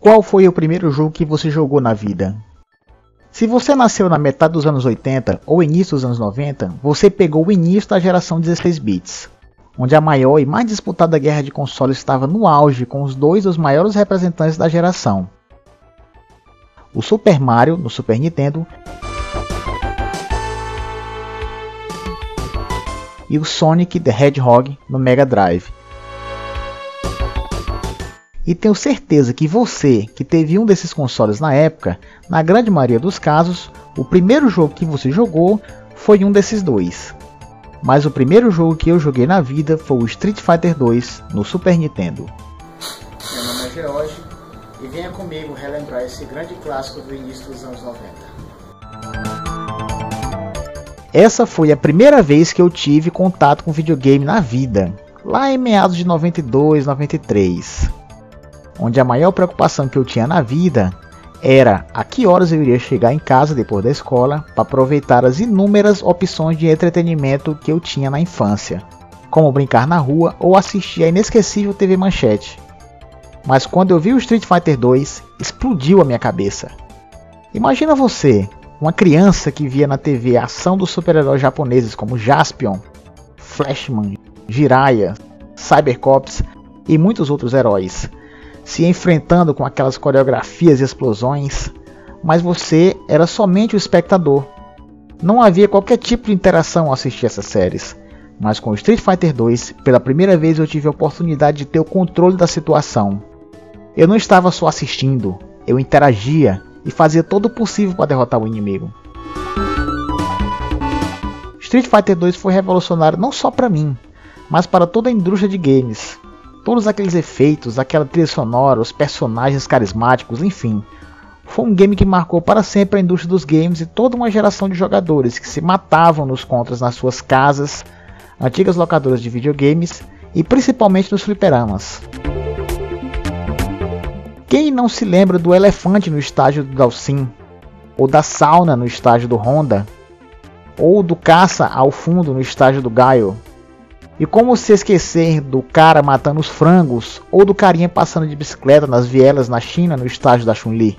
Qual foi o primeiro jogo que você jogou na vida? Se você nasceu na metade dos anos 80 ou início dos anos 90, você pegou o início da geração 16 bits, onde a maior e mais disputada guerra de consoles estava no auge com os dois dos maiores representantes da geração. O Super Mario no Super Nintendo e o Sonic the Hedgehog no Mega Drive. E tenho certeza que você, que teve um desses consoles na época, na grande maioria dos casos, o primeiro jogo que você jogou foi um desses dois. Mas o primeiro jogo que eu joguei na vida foi o Street Fighter 2 no Super Nintendo. Meu nome é George e venha comigo relembrar esse grande clássico do início dos anos 90. Essa foi a primeira vez que eu tive contato com videogame na vida, lá em meados de 92, 93. Onde a maior preocupação que eu tinha na vida era a que horas eu iria chegar em casa depois da escola para aproveitar as inúmeras opções de entretenimento que eu tinha na infância, como brincar na rua ou assistir a inesquecível TV Manchete. Mas quando eu vi o Street Fighter 2, explodiu a minha cabeça. Imagina você, uma criança que via na TV a ação dos super-heróis japoneses como Jaspion, Flashman, Jiraiya, Cybercops e muitos outros heróis, se enfrentando com aquelas coreografias e explosões, mas você era somente o espectador. Não havia qualquer tipo de interação ao assistir essas séries, mas com o Street Fighter 2, pela primeira vez eu tive a oportunidade de ter o controle da situação. Eu não estava só assistindo, eu interagia e fazia todo o possível para derrotar o inimigo. Street Fighter 2 foi revolucionário não só para mim, mas para toda a indústria de games. Todos aqueles efeitos, aquela trilha sonora, os personagens carismáticos, enfim. Foi um game que marcou para sempre a indústria dos games e toda uma geração de jogadores que se matavam nos contras nas suas casas, antigas locadoras de videogames e principalmente nos fliperamas. Quem não se lembra do elefante no estágio do Dalsim, ou da sauna no estágio do Honda, ou do caça ao fundo no estágio do Gaio? E como se esquecer do cara matando os frangos, ou do carinha passando de bicicleta nas vielas na China no estágio da Chun-Li?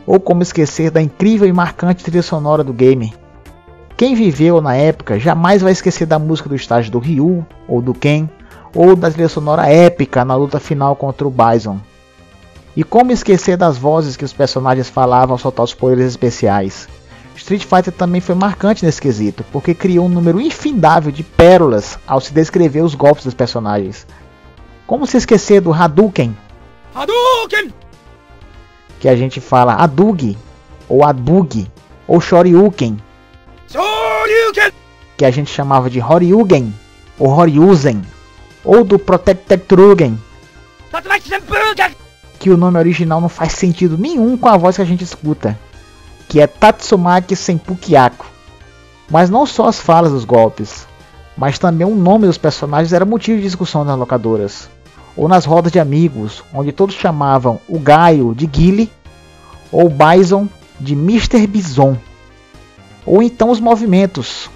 Ou como esquecer da incrível e marcante trilha sonora do game? Quem viveu na época jamais vai esquecer da música do estágio do Ryu, ou do Ken, ou da trilha sonora épica na luta final contra o Bison. E como esquecer das vozes que os personagens falavam ao soltar os poderes especiais? Street Fighter também foi marcante nesse quesito, porque criou um número infindável de pérolas ao se descrever os golpes dos personagens. Como se esquecer do Hadouken? Hadouken! Que a gente fala Hadougi, ou Adbug, ou Shoryuken. Shoryuken! Que a gente chamava de Horyugen, ou Horyuzen, ou do Protectrugen. Que o nome original não faz sentido nenhum com a voz que a gente escuta, que é Tatsumaki Senpukyaku. Mas não só as falas dos golpes, mas também o nome dos personagens era motivo de discussão nas locadoras, ou nas rodas de amigos, onde todos chamavam o Gaio de Guile, ou o Bison de Mr. Bison. Ou então os movimentos,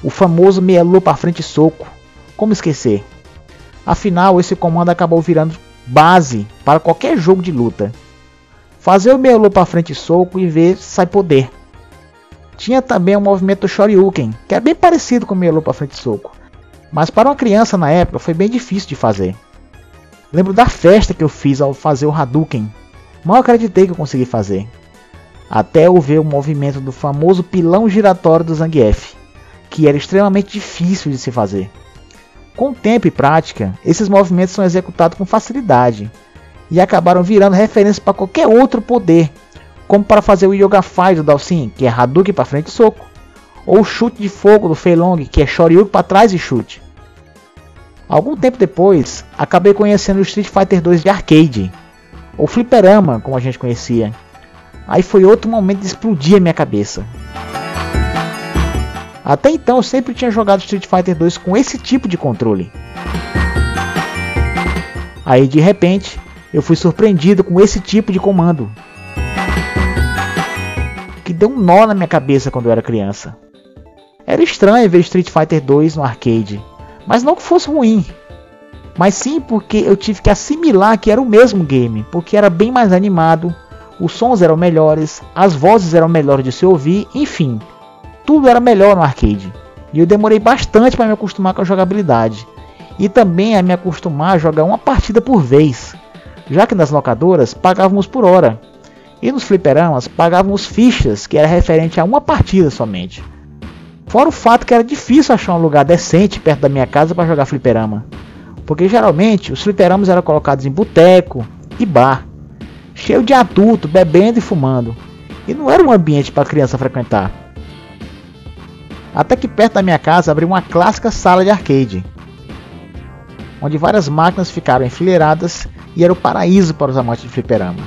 o famoso meia lua para frente e soco, como esquecer? Afinal, esse comando acabou virando base para qualquer jogo de luta. Fazer o meia lua para frente e soco e ver se sai poder. Tinha também o movimento do Shoryuken, que é bem parecido com o meia lua para frente e soco, mas para uma criança na época foi bem difícil de fazer. Lembro da festa que eu fiz ao fazer o Hadouken. Mal acreditei que eu consegui fazer. Até eu ver o movimento do famoso pilão giratório do Zangief, que era extremamente difícil de se fazer. Com tempo e prática, esses movimentos são executados com facilidade e acabaram virando referência para qualquer outro poder, como para fazer o Yoga Fai do Dalsim, que é Hadouken para frente e soco, ou o chute de fogo do Fei Long, que é Shoryuken para trás e chute. Algum tempo depois, acabei conhecendo o Street Fighter 2 de arcade, ou fliperama, como a gente conhecia. Aí foi outro momento de explodir a minha cabeça. Até então eu sempre tinha jogado Street Fighter 2 com esse tipo de controle. Aí de repente, eu fui surpreendido com esse tipo de comando, que deu um nó na minha cabeça quando eu era criança. Era estranho ver Street Fighter 2 no arcade, mas não que fosse ruim. mas sim porque eu tive que assimilar que era o mesmo game, porque era bem mais animado, os sons eram melhores, as vozes eram melhores de se ouvir, enfim, tudo era melhor no arcade. E eu demorei bastante para me acostumar com a jogabilidade, e também a me acostumar a jogar uma partida por vez, já que nas locadoras pagávamos por hora, e nos fliperamas pagávamos fichas, que era referente a uma partida somente. Fora o fato que era difícil achar um lugar decente perto da minha casa para jogar fliperama, porque geralmente os fliperamas eram colocados em boteco e bar, cheio de adulto bebendo e fumando, e não era um ambiente para criança frequentar. Até que perto da minha casa abriu uma clássica sala de arcade, onde várias máquinas ficaram enfileiradas e era o paraíso para os amantes de fliperama.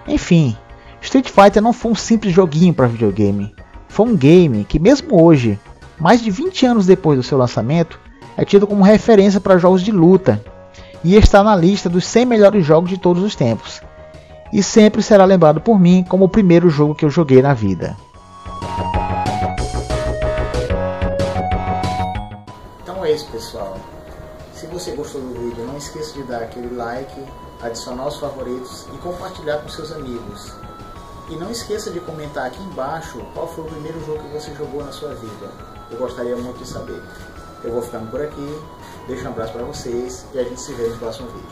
Enfim, Street Fighter não foi um simples joguinho para videogame, foi um game que mesmo hoje, mais de 20 anos depois do seu lançamento, é tido como referência para jogos de luta e está na lista dos 100 melhores jogos de todos os tempos, e sempre será lembrado por mim como o primeiro jogo que eu joguei na vida. Então é isso, pessoal. Se você gostou do vídeo, não esqueça de dar aquele like, adicionar os favoritos e compartilhar com seus amigos. E não esqueça de comentar aqui embaixo qual foi o primeiro jogo que você jogou na sua vida. Eu gostaria muito de saber. Eu vou ficando por aqui, deixo um abraço para vocês e a gente se vê no próximo vídeo.